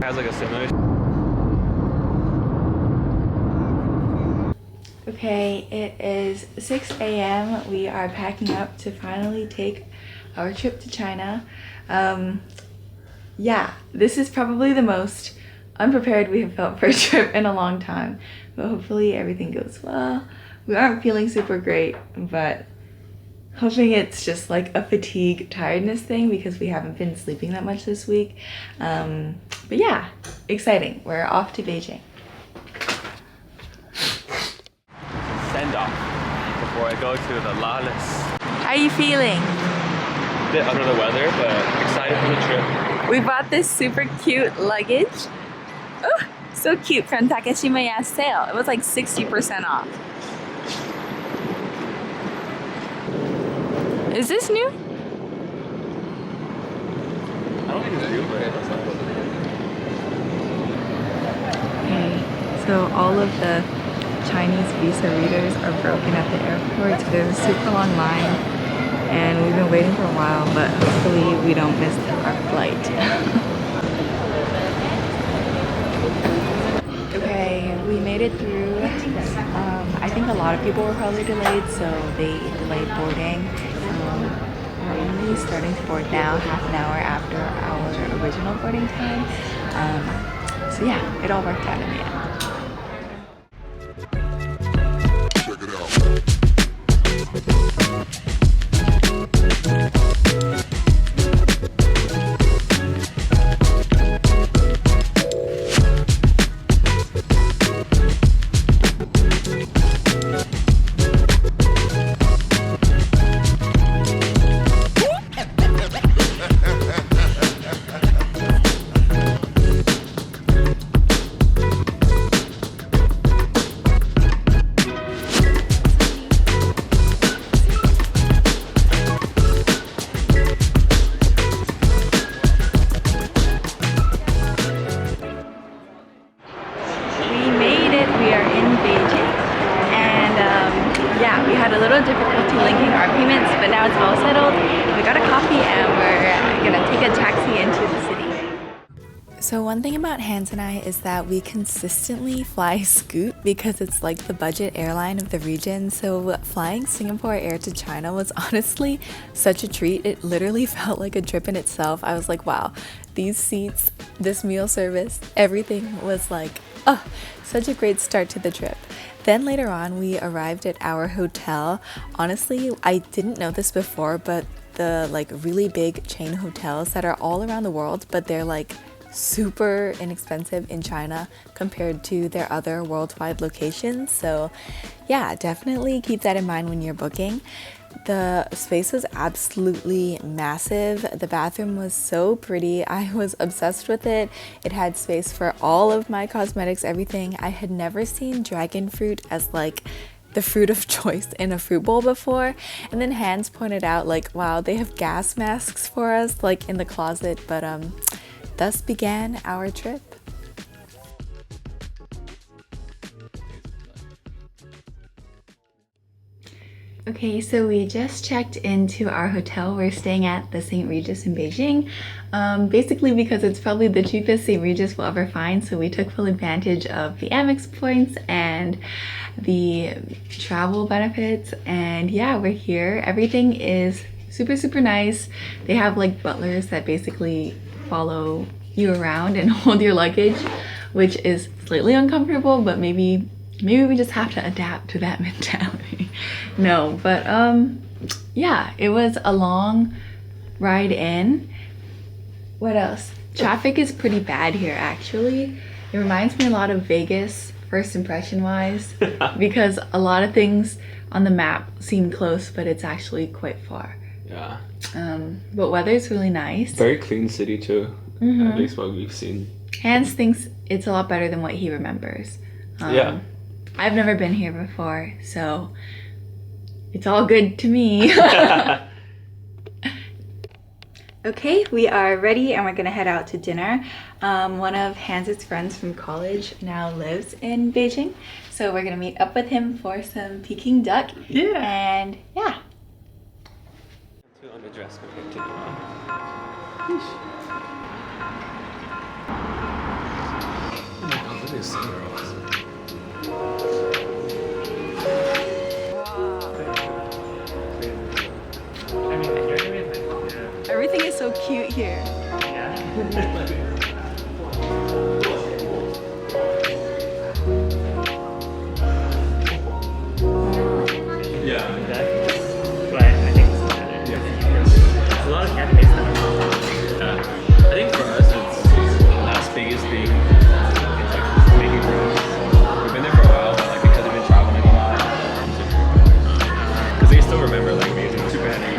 has like a similar. Okay, it is 6 a.m. We are packing up to finally take our trip to China. Yeah, this is probably the most unprepared we have felt for a trip in a long time, but hopefully everything goes well. We aren't feeling super great, but hoping it's just like a fatigue tiredness thing because we haven't been sleeping that much this week. But yeah, exciting. We're off to Beijing. Send off before I go to the lawless. How are you feeling? A bit under the weather, but excited for the trip. We bought this super cute luggage. Oh, so cute from Takeshimaya sale. It was like 60% off. Is this new? I don't think it's new, but it's not. Okay, so all of the Chinese visa readers are broken at the airport. So there's a super long line, and we've been waiting for a while, but hopefully we don't miss our flight. Okay, we made it through. I think a lot of people were probably delayed, so they delayed boarding. We're only starting to board now, half an hour after our original boarding time. So yeah, it all worked out in the end. Check it out. Yeah, we had a little difficulty linking our payments, but now it's all settled. We got a coffee and we're gonna take a taxi into the city. So one thing about Hans and I is that we consistently fly Scoot because it's like the budget airline of the region. So flying Singapore Air to China was honestly such a treat. It literally felt like a trip in itself. I was like, wow, these seats, this meal service, everything was like, oh, such a great start to the trip. Then later on, we arrived at our hotel. Honestly, I didn't know this before, but the like really big chain hotels that are all around the world, but they're like super inexpensive in China compared to their other worldwide locations. So yeah, definitely keep that in mind when you're booking. The space was absolutely massive. The bathroom was so pretty. I was obsessed with it. It had space for all of my cosmetics, everything. I had never seen dragon fruit as like the fruit of choice in a fruit bowl before. And then Hans pointed out like, wow, they have gas masks for us like in the closet. But thus began our trip. Okay, so we just checked into our hotel. We're staying at the St. Regis in Beijing, basically because it's probably the cheapest St. Regis we'll ever find. So we took full advantage of the Amex points and the travel benefits. And yeah, we're here. Everything is super, super nice. They have like butlers that basically follow you around and hold your luggage, which is slightly uncomfortable, but maybe we just have to adapt to that mentality. No, but yeah, it was a long ride in. What else? Traffic is pretty bad here actually. It reminds me a lot of Vegas, first impression wise, because a lot of things on the map seem close, but it's actually quite far. Yeah. But weather's really nice. Very clean city too, at least what we've seen. Hans thinks it's a lot better than what he remembers. Yeah. I've never been here before, so it's all good to me. Okay, we are ready and we're gonna head out to dinner. One of Hans's friends from college now lives in Beijing, so we're gonna meet up with him for some Peking Duck. Yeah. And yeah. Too underdressed compared to boys and girls. Everything is so cute here. But I think it's better. There's a lot of cafes now. I think for us, it's the last biggest thing. It's like making rooms. We've been there for a while, but like because we've been traveling a lot, because they still remember like Beijing super heavy.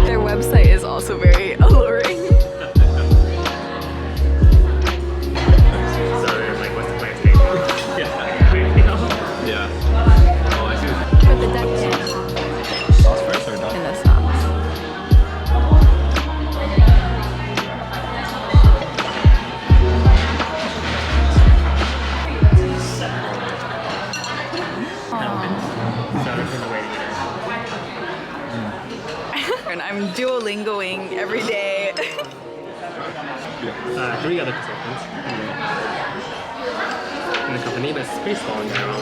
Their website is also very alluring. Yeah. Oh, I see. Put the duck in Sauce first or done? the sauce. And I'm Duolingoing every day. 3 other consultants in the company, but it's pretty small in general.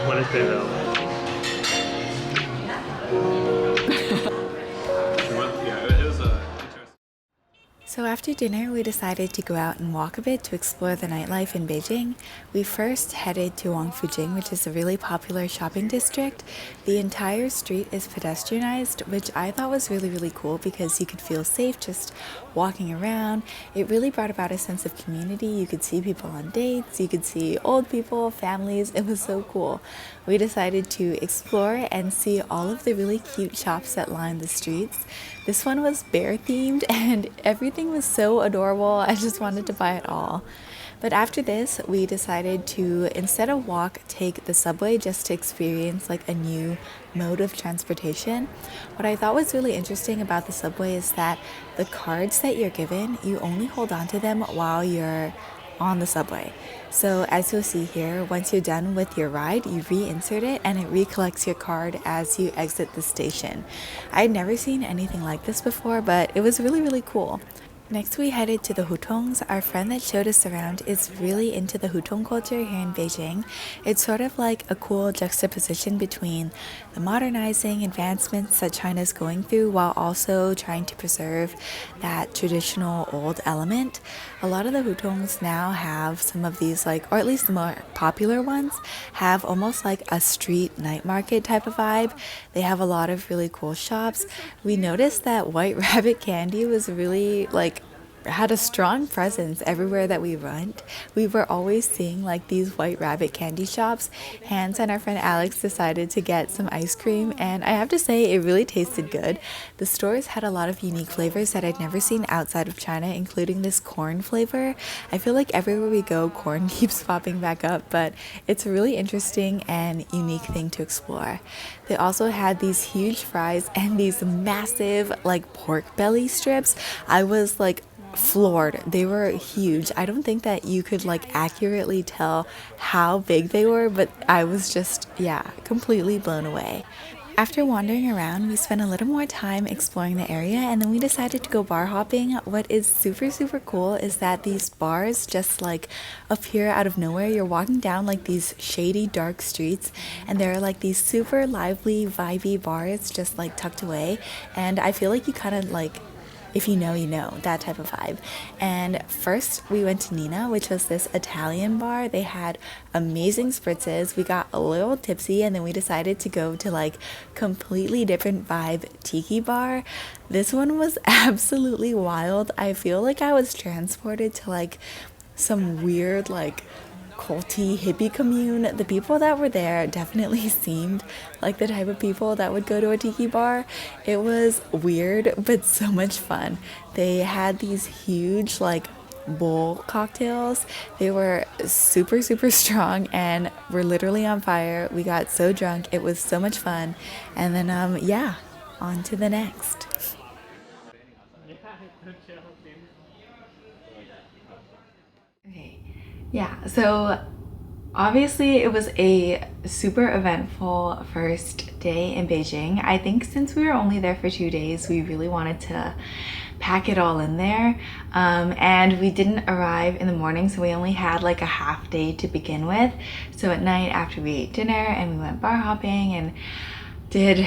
One is Bill. Yeah, it was interesting. So after dinner, we decided to go out and walk a bit to explore the nightlife in Beijing. We first headed to Wangfujing, which is a really popular shopping district. The entire street is pedestrianized, which I thought was really, really cool because you could feel safe just walking around. It really brought about a sense of community. You could see people on dates, you could see old people, families. It was so cool. We decided to explore and see all of the really cute shops that line the streets. This one was bear themed and everything was so adorable. I just wanted to buy it all. But after this, we decided to, instead of walk, take the subway just to experience like a new mode of transportation. What I thought was really interesting about the subway is that the cards that you're given, you only hold on to them while you're on the subway. So as you'll see here, once you're done with your ride, you reinsert it and it recollects your card as you exit the station. I'd never seen anything like this before, but it was really, really cool. Next, we headed to the hutongs. Our friend that showed us around is really into the hutong culture here in Beijing. It's sort of like a cool juxtaposition between the modernizing advancements that China's going through while also trying to preserve that traditional old element. A lot of the hutongs now have some of these, like, or at least the more popular ones, have almost like a street night market type of vibe. They have a lot of really cool shops. We noticed that white rabbit candy was really like had a strong presence everywhere that we went. We were always seeing like these white rabbit candy shops. Hans and our friend Alex decided to get some ice cream, and I have to say it really tasted good. The stores had a lot of unique flavors that I'd never seen outside of China, including this corn flavor. I feel like everywhere we go, corn keeps popping back up, but it's a really interesting and unique thing to explore. They also had these huge fries and these massive like pork belly strips. I was like floored. They were huge. I don't think that you could like accurately tell how big they were, but I was just, completely blown away. After wandering around, we spent a little more time exploring the area, and then we decided to go bar hopping. What is super, super cool is that these bars just like appear out of nowhere. You're walking down like these shady, dark streets, and there are like these super lively, vibey bars just like tucked away, and I feel like you kind of like, if you know, you know, that type of vibe. And first we went to Nina, which was this Italian bar. They had amazing spritzes. We got a little tipsy, and then we decided to go to like completely different vibe tiki bar. This one was absolutely wild. I feel like I was transported to like some weird like culty hippie commune. The people that were there definitely seemed like the type of people that would go to a tiki bar. It was weird but so much fun. They had these huge like bowl cocktails. They were super, super strong and were literally on fire. We got so drunk. It was so much fun. And then, yeah, on to the next. Okay, yeah, so obviously it was a super eventful first day in Beijing. I think since we were only there for 2 days, we really wanted to pack it all in there. And we didn't arrive in the morning, so we only had like a half day to begin with. So at night after we ate dinner and we went bar hopping and did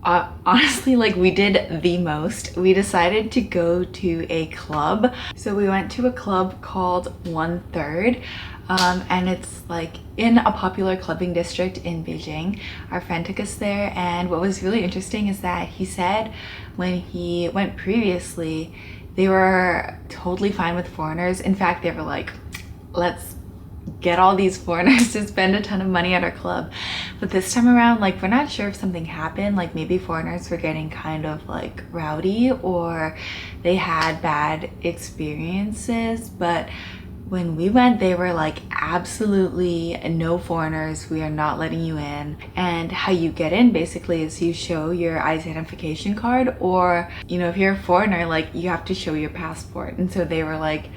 honestly, like, we did the most. We decided to go to a club. So we went to a club called 1/3, and it's like in a popular clubbing district in Beijing. Our friend took us there, and what was really interesting is that he said when he went previously, they were totally fine with foreigners. In fact, they were like, let's get all these foreigners to spend a ton of money at our club. But this time around, like, we're not sure if something happened, like maybe foreigners were getting kind of like rowdy or they had bad experiences. But when we went, they were like, absolutely no foreigners, we are not letting you in. And how you get in basically is you show your identification card, or, you know, if you're a foreigner, like, you have to show your passport. And so they were like,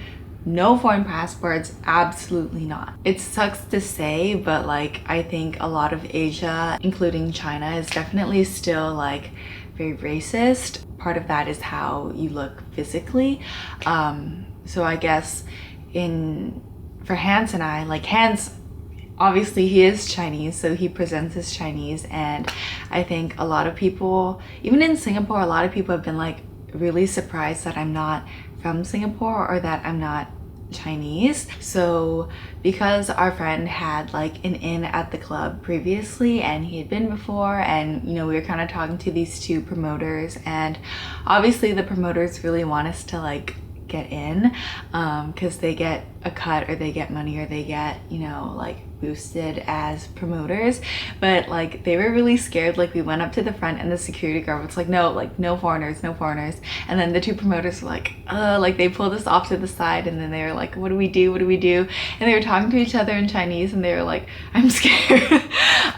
no foreign passports, absolutely not. It sucks to say, but like, I think a lot of Asia, including China, is definitely still like very racist. Part of that is how you look physically. So I guess for Hans and I, like, Hans, obviously he is Chinese, so he presents as Chinese, and I think a lot of people, even in Singapore, a lot of people have been like really surprised that I'm not from Singapore or that I'm not Chinese. So because our friend had like an in at the club previously and he had been before, and you know, we were kind of talking to these two promoters, and obviously the promoters really want us to like get in because they get a cut, or they get money, or they get, you know, like boosted as promoters. But like, they were really scared. Like, we went up to the front and the security guard was like, no, like, no foreigners, no foreigners. And then the two promoters were like they pulled us off to the side, and then they were like, what do we do, what do we do? And they were talking to each other in Chinese, and they were like, I'm scared.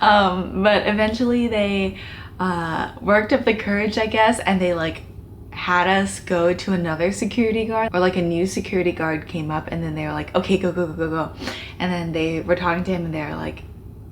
But eventually they worked up the courage, I guess, and they like had us go to another security guard, or like a new security guard came up, and then they were like, okay, go, go, go, go, go. And then they were talking to him, and they were like,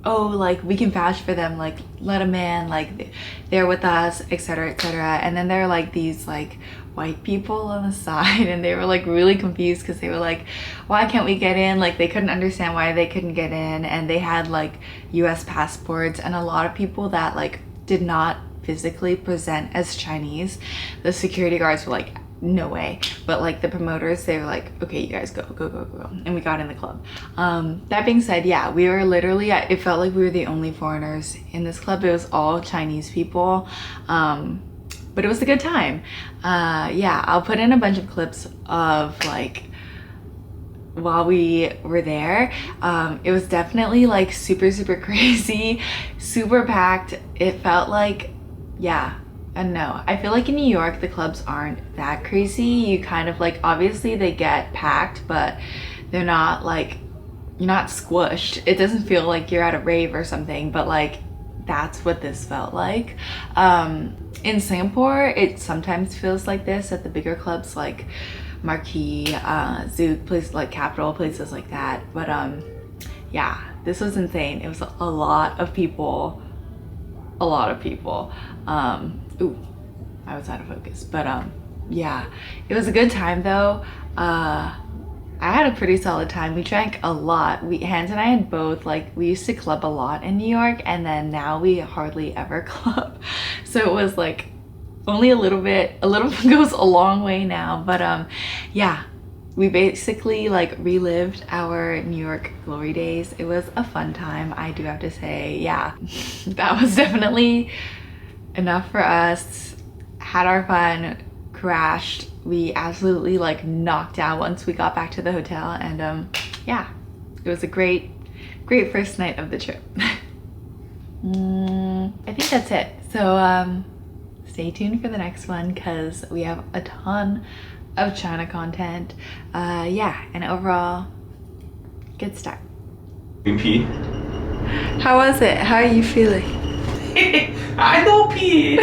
oh, like, we can vouch for them, like, let them in, like, they're with us, etc., etc. And then there were like these like white people on the side, and they were like really confused because they were like, why can't we get in? Like, they couldn't understand why they couldn't get in, and they had like US passports, and a lot of people that like did not physically present as Chinese. The security guards were like, no way. But like the promoters, they were like, okay, you guys go, go, go, go. And we got in the club. That being said, yeah, we were literally, it felt like we were the only foreigners in this club. It was all Chinese people. But it was a good time. Yeah, I'll put in a bunch of clips of like while we were there. It was definitely like super, super crazy, super packed. It felt like, yeah, I don't know. I feel like in New York, the clubs aren't that crazy. You kind of like, obviously they get packed, but they're not like, you're not squished. It doesn't feel like you're at a rave or something, but like, that's what this felt like. In Singapore, it sometimes feels like this at the bigger clubs, like Marquee, Zouk, places like Capital, places like that. But yeah, this was insane. It was a lot of people, a lot of people. Ooh, I was out of focus, but yeah, it was a good time though. I had a pretty solid time. We drank a lot. Hans and I had both, like, we used to club a lot in New York, and then now we hardly ever club. So it was like only a little bit goes a long way now. But yeah, we basically like relived our New York glory days. It was a fun time, I do have to say. Yeah, that was definitely enough for us. Had our fun, crashed. We absolutely like knocked out once we got back to the hotel, and yeah, it was a great first night of the trip. I think that's it. So stay tuned for the next one, because we have a ton of China content. Yeah, and overall, good start. You pee? How was it? How are you feeling? I don't pee.